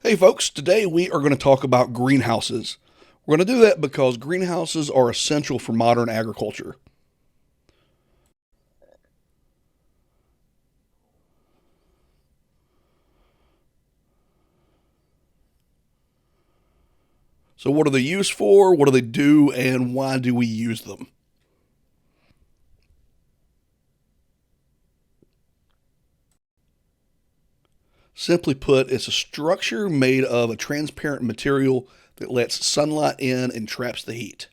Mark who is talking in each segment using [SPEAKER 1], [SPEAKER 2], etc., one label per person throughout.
[SPEAKER 1] Hey folks, today we are going to talk about greenhouses. We're going to do that because greenhouses are essential for modern agriculture. So, what are they used for? What do they do? And why do we use them? Simply put, it's a structure made of a transparent material that lets sunlight in and traps the heat.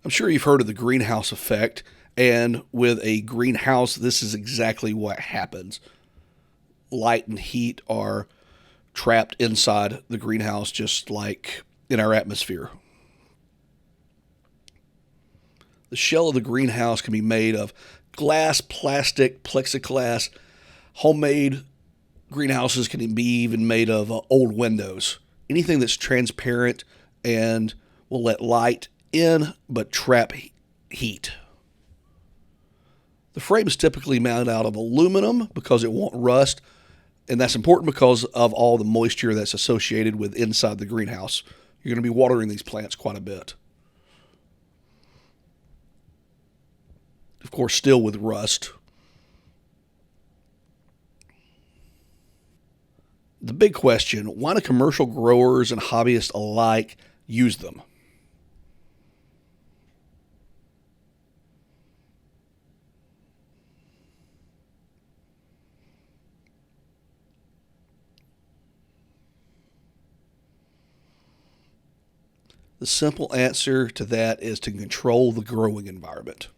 [SPEAKER 1] I'm sure you've heard of the greenhouse effect, and with a greenhouse, this is exactly what happens. Light and heat are trapped inside the greenhouse, just like in our atmosphere. The shell of the greenhouse can be made of glass, plastic, plexiglass. Homemade greenhouses can be even made of old windows. Anything that's transparent and will let light in but trap heat. The frame is typically mounted out of aluminum because it won't rust, and that's important because of all the moisture that's associated with inside the greenhouse. You're going to be watering these plants quite a bit. Of course, still with rust. The big question: why do commercial growers and hobbyists alike use them? The simple answer to that is to control the growing environment.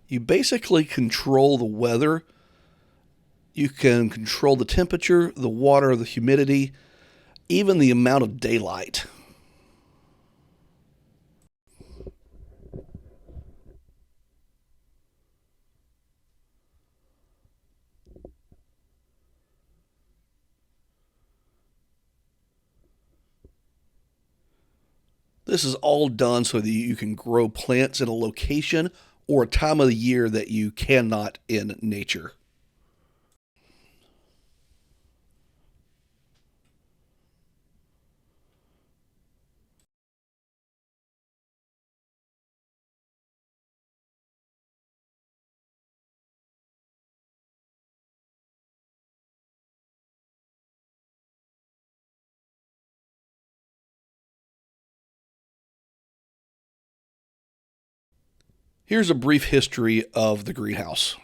[SPEAKER 1] You basically control the weather. You can control the temperature, the water, the humidity, even the amount of daylight. This is all done so that you can grow plants in a location or a time of the year that you cannot in nature. Here's a brief history of the greenhouse.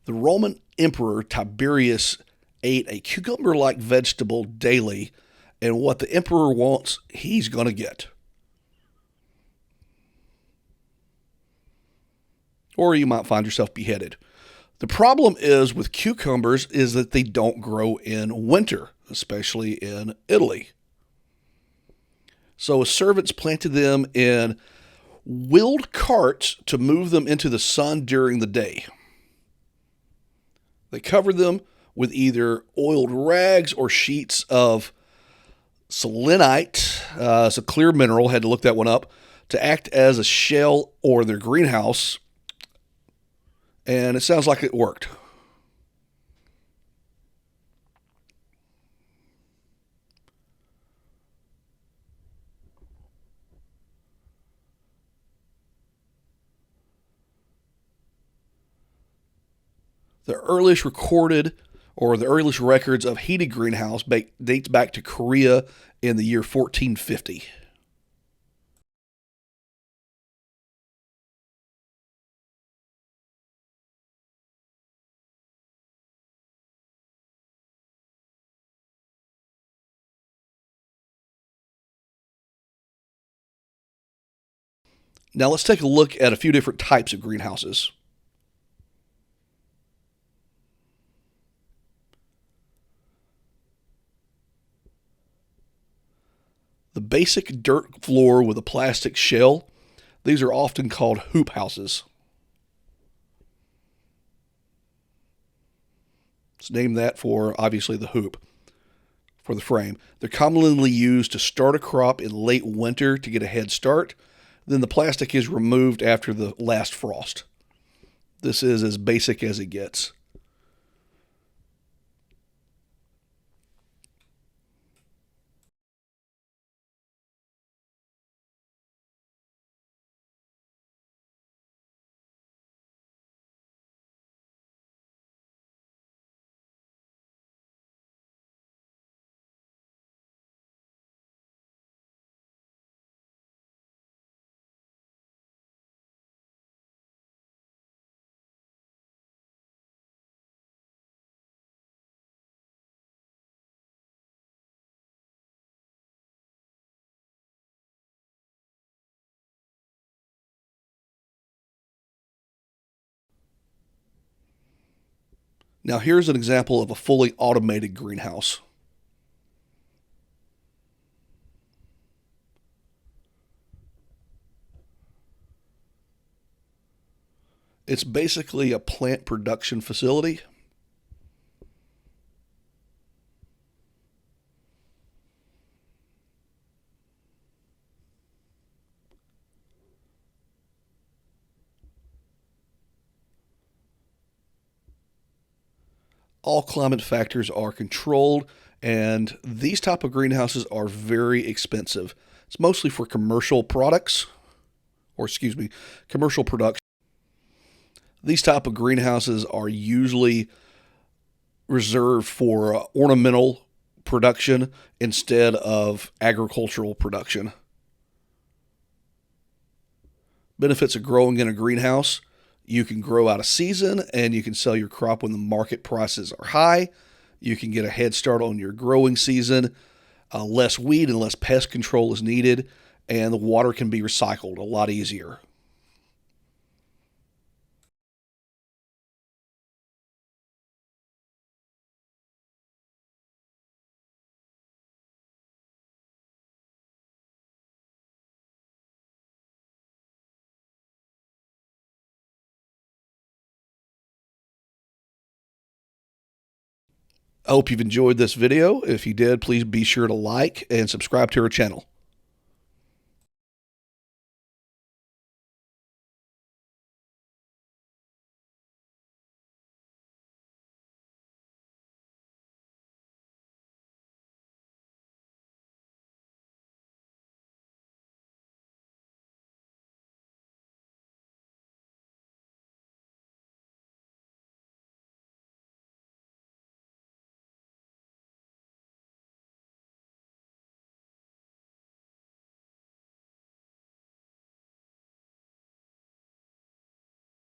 [SPEAKER 1] The Roman Emperor Tiberius ate a cucumber like vegetable daily, and what the emperor wants, he's going to get. Or you might find yourself beheaded. The problem is with cucumbers is that they don't grow in winter, especially in Italy. So servants planted them in wheeled carts to move them into the sun during the day. They covered them with either oiled rags or sheets of selenite. It's a clear mineral, had to look that one up, to act as a shell or their greenhouse. And it sounds like it worked. The earliest recorded or the earliest records of heated greenhouse dates back to Korea in the year 1450. Now let's take a look at a few different types of greenhouses. The basic dirt floor with a plastic shell, these are often called hoop houses. It's named that for, obviously, the hoop for the frame. They're commonly used to start a crop in late winter to get a head start. Then the plastic is removed after the last frost. This is as basic as it gets. Now here's an example of a fully automated greenhouse. It's basically a plant production facility. All climate factors are controlled, and these type of greenhouses are very expensive. It's mostly for commercial products, or excuse me, commercial production. These type of greenhouses are usually reserved for ornamental production instead of agricultural production. Benefits of growing in a greenhouse: you can grow out of season and you can sell your crop when the market prices are high. You can get a head start on your growing season. Less weed and less pest control is needed, and the water can be recycled a lot easier. I hope you've enjoyed this video. If you did, please be sure to like and subscribe to our channel.